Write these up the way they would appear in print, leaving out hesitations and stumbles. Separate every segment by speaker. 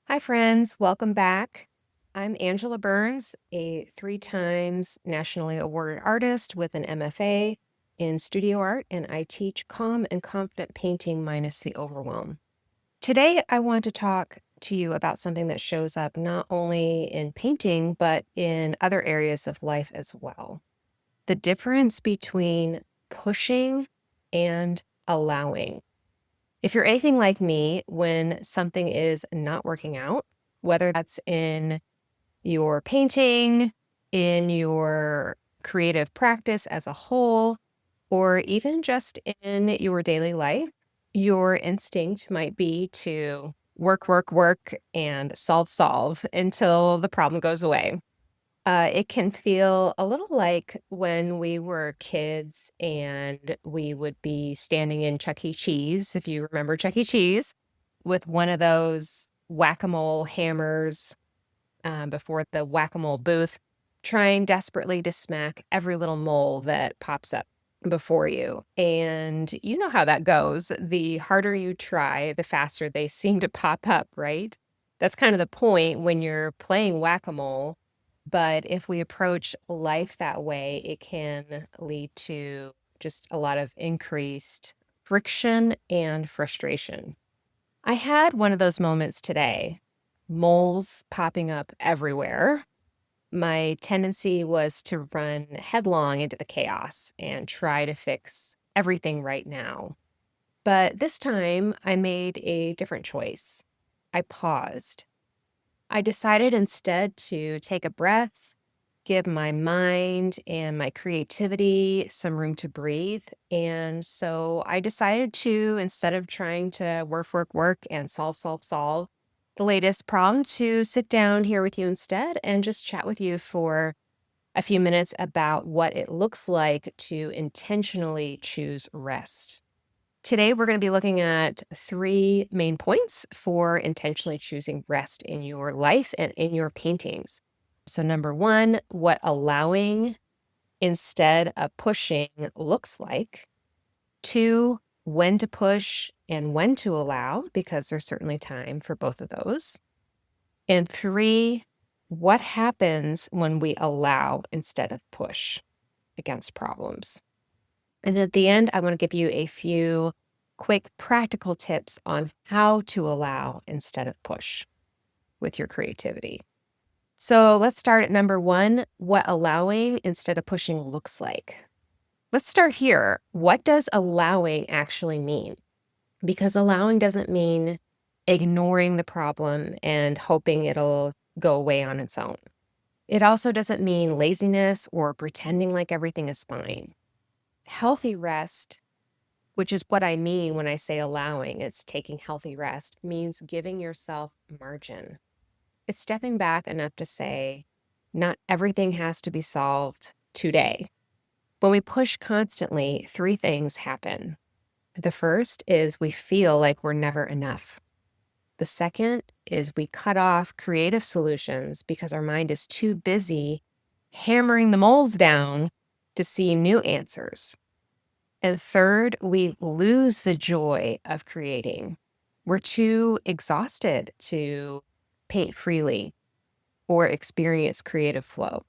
Speaker 1: Hi, friends. Welcome back. I'm Angela Burns, a 3 times nationally awarded artist with an MFA in studio art, and I teach calm and confident painting minus the overwhelm. Today, I want to talk to you about something that shows up not only in painting, but in other areas of life as well. The difference between pushing and allowing. If you're anything like me, when something is not working out, whether that's in your painting, in your creative practice as a whole, or even just in your daily life, your instinct might be to work, work, work, and solve, solve until the problem goes away. It can feel a little like when we were kids and we would be standing in Chuck E. Cheese, if you remember Chuck E. Cheese, with one of those whack-a-mole hammers before the whack-a-mole booth, trying desperately to smack every little mole that pops up before you. And you know how that goes. The harder you try, the faster they seem to pop up, right? That's kind of the point when you're playing whack-a-mole. But if we approach life that way, it can lead to just a lot of increased friction and frustration. I had one of those moments today, moles popping up everywhere. My tendency was to run headlong into the chaos and try to fix everything right now. But this time I made a different choice. I paused. I decided instead to take a breath, give my mind and my creativity some room to breathe. And so I decided to, instead of trying to work, work, work and solve, solve, solve the latest problem, to sit down here with you instead and just chat with you for a few minutes about what it looks like to intentionally choose rest. Today, we're going to be looking at 3 main points for intentionally choosing rest in your life and in your paintings. So, number 1, what allowing instead of pushing looks like. 2, when to push and when to allow, because there's certainly time for both of those. And 3, what happens when we allow instead of push against problems. And at the end, I want to give you a few quick practical tips on how to allow instead of push with your creativity. So let's start at number 1, what allowing instead of pushing looks like. Let's start here. What does allowing actually mean? Because allowing doesn't mean ignoring the problem and hoping it'll go away on its own. It also doesn't mean laziness or pretending like everything is fine. Healthy rest, which is what I mean when I say allowing, it's taking healthy rest, means giving yourself margin. It's stepping back enough to say, not everything has to be solved today. When we push constantly, 3 things happen. The first is we feel like we're never enough. The second is we cut off creative solutions because our mind is too busy hammering the moles down to see new answers. And third, we lose the joy of creating. We're too exhausted to paint freely or experience creative flow.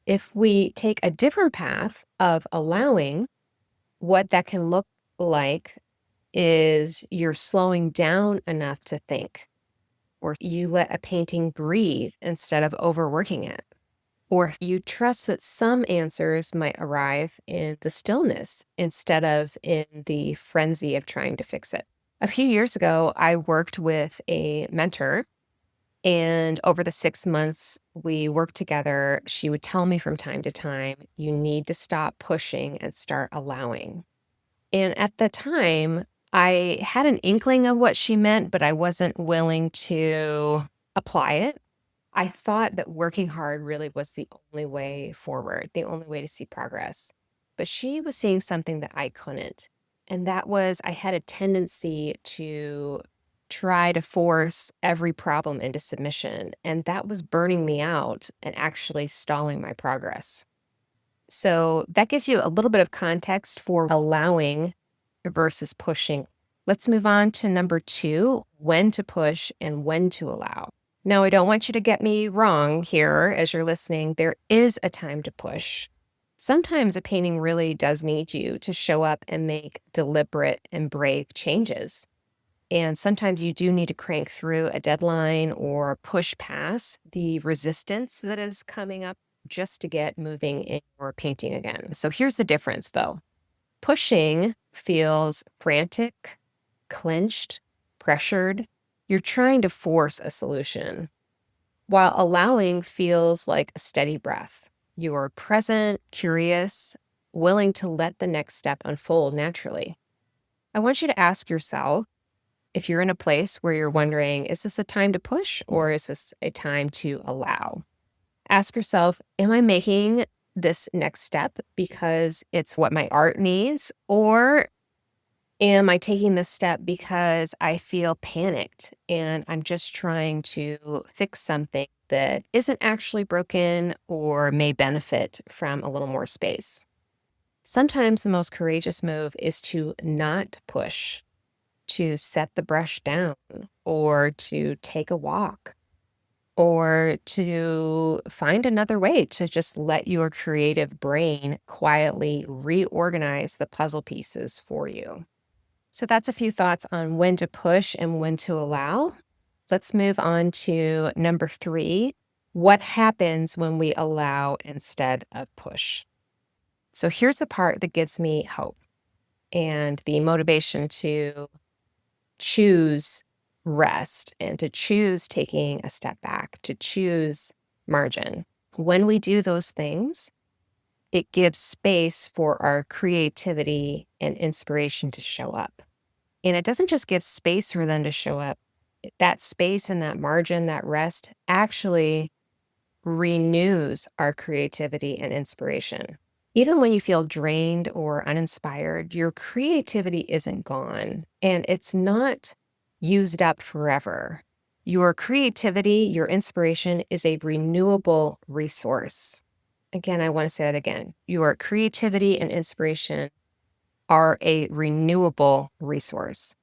Speaker 1: If we take a different path of allowing, what that can look like is you're slowing down enough to think, or you let a painting breathe instead of overworking it. Or you trust that some answers might arrive in the stillness instead of in the frenzy of trying to fix it. A few years ago, I worked with a mentor, and over the 6 months we worked together, she would tell me from time to time, you need to stop pushing and start allowing. And at the time, I had an inkling of what she meant, but I wasn't willing to apply it. I thought that working hard really was the only way forward, the only way to see progress. But she was seeing something that I couldn't. And that was I had a tendency to try to force every problem into submission. And that was burning me out and actually stalling my progress. So that gives you a little bit of context for allowing versus pushing. Let's move on to number 2, when to push and when to allow. Now, I don't want you to get me wrong here as you're listening. There is a time to push. Sometimes a painting really does need you to show up and make deliberate and brave changes. And sometimes you do need to crank through a deadline or push past the resistance that is coming up just to get moving in your painting again. So here's the difference though. Pushing feels frantic, clenched, pressured. You're trying to force a solution, while allowing feels like a steady breath. You're present, curious, willing to let the next step unfold naturally. I want you to ask yourself, if you're in a place where you're wondering, is this a time to push or is this a time to allow? Ask yourself, am I making this next step because it's what my art needs? Or am I taking this step because I feel panicked and I'm just trying to fix something that isn't actually broken or may benefit from a little more space? Sometimes the most courageous move is to not push, to set the brush down, or to take a walk, or to find another way to just let your creative brain quietly reorganize the puzzle pieces for you. So that's a few thoughts on when to push and when to allow. Let's move on to number 3. What happens when we allow instead of push? So here's the part that gives me hope and the motivation to choose rest and to choose taking a step back, to choose margin. When we do those things, it gives space for our creativity and inspiration to show up. And it doesn't just give space for them to show up. That space and that margin, that rest actually renews our creativity and inspiration. Even when you feel drained or uninspired, your creativity isn't gone and it's not used up forever. Your creativity, your inspiration is a renewable resource. Again, I want to say that again. Your creativity and inspiration are a renewable resource.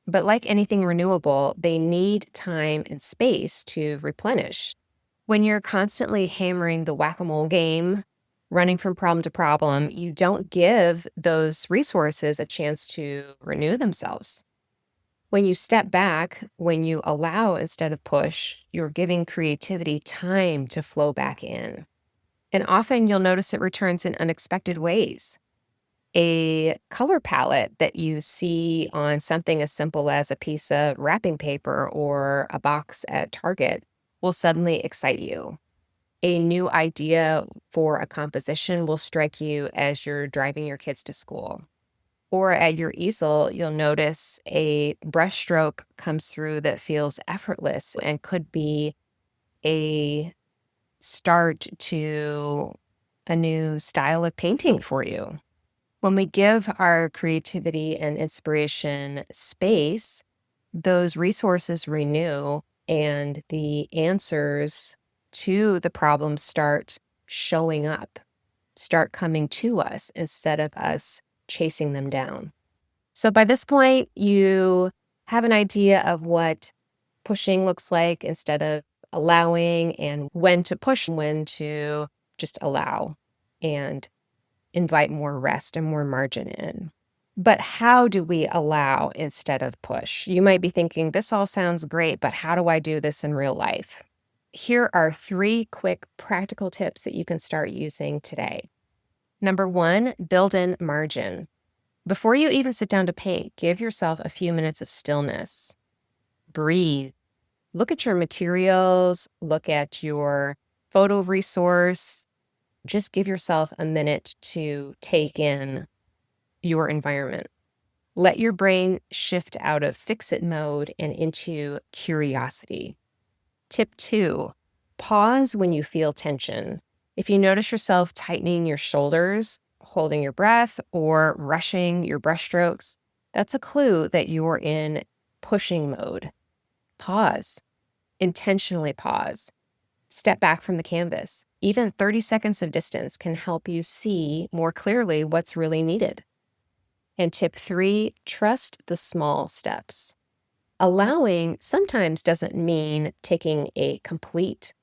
Speaker 1: But like anything renewable, they need time and space to replenish. When you're constantly hammering the whack-a-mole game, running from problem to problem, you don't give those resources a chance to renew themselves. When you step back, when you allow instead of push, you're giving creativity time to flow back in. And often you'll notice it returns in unexpected ways. A color palette that you see on something as simple as a piece of wrapping paper or a box at Target will suddenly excite you. A new idea for a composition will strike you as you're driving your kids to school. Or at your easel, you'll notice a brushstroke comes through that feels effortless and could be a start to a new style of painting for you. When we give our creativity and inspiration space, those resources renew and the answers to the problems start showing up, start coming to us instead of us chasing them down. So by this point, you have an idea of what pushing looks like instead of allowing, and when to push, when to just allow and invite more rest and more margin in. But how do we allow instead of push? You might be thinking, this all sounds great, but how do I do this in real life? Here are 3 quick practical tips that you can start using today. Number 1, build in margin. Before you even sit down to paint, give yourself a few minutes of stillness. Breathe. Look at your materials, look at your photo resource. Just give yourself a minute to take in your environment. Let your brain shift out of fix-it mode and into curiosity. Tip 2, pause when you feel tension. If you notice yourself tightening your shoulders, holding your breath, or rushing your brushstrokes, that's a clue that you're in pushing mode. Pause. Intentionally pause. Step back from the canvas. Even 30 seconds of distance can help you see more clearly what's really needed. And tip 3, trust the small steps. Allowing sometimes doesn't mean taking a complete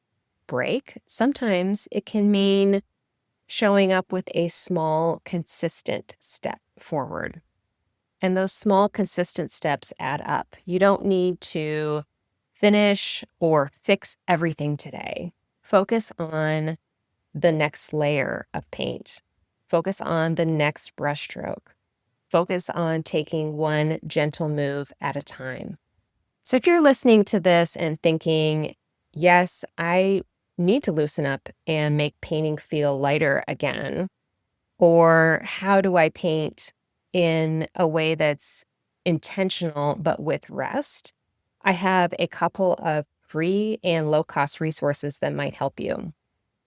Speaker 1: break. Sometimes it can mean showing up with a small, consistent step forward. And those small, consistent steps add up. You don't need to finish or fix everything today. Focus on the next layer of paint. Focus on the next brushstroke. Focus on taking one gentle move at a time. So if you're listening to this and thinking, yes, I need to loosen up and make painting feel lighter again, or how do I paint in a way that's intentional but with rest? I have a couple of free and low-cost resources that might help you.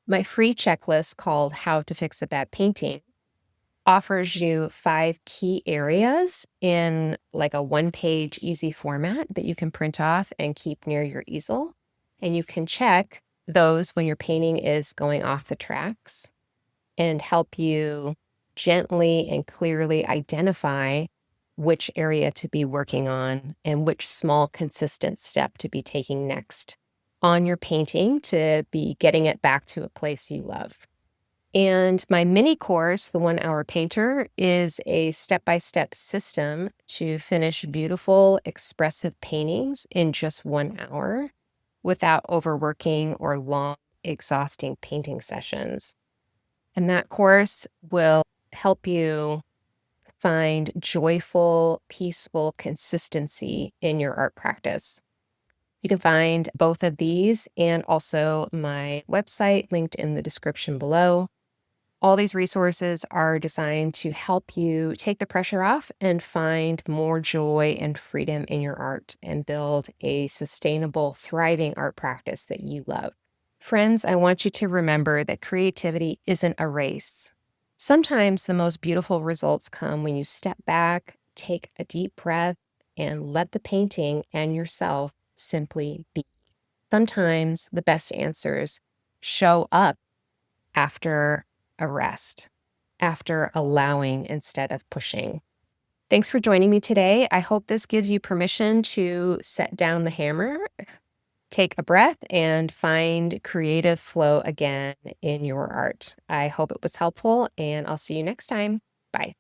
Speaker 1: My free checklist called How to Fix a Bad Painting offers you 5 key areas in like a one-page easy format that you can print off and keep near your easel. And you can check those when your painting is going off the tracks and help you gently and clearly identify which area to be working on and which small, consistent step to be taking next on your painting to be getting it back to a place you love. And my mini course, The 1 Hour Painter, is a step-by-step system to finish beautiful, expressive paintings in just 1 hour without overworking or long, exhausting painting sessions. And that course will help you find joyful, peaceful consistency in your art practice. You can find both of these and also my website linked in the description below. All these resources are designed to help you take the pressure off and find more joy and freedom in your art and build a sustainable, thriving art practice that you love. Friends, I want you to remember that creativity isn't a race. Sometimes the most beautiful results come when you step back, take a deep breath, and let the painting and yourself simply be. Sometimes the best answers show up after a rest, after allowing instead of pushing. Thanks for joining me today. I hope this gives you permission to set down the hammer, take a breath, and find creative flow again in your art. I hope it was helpful, and I'll see you next time. Bye.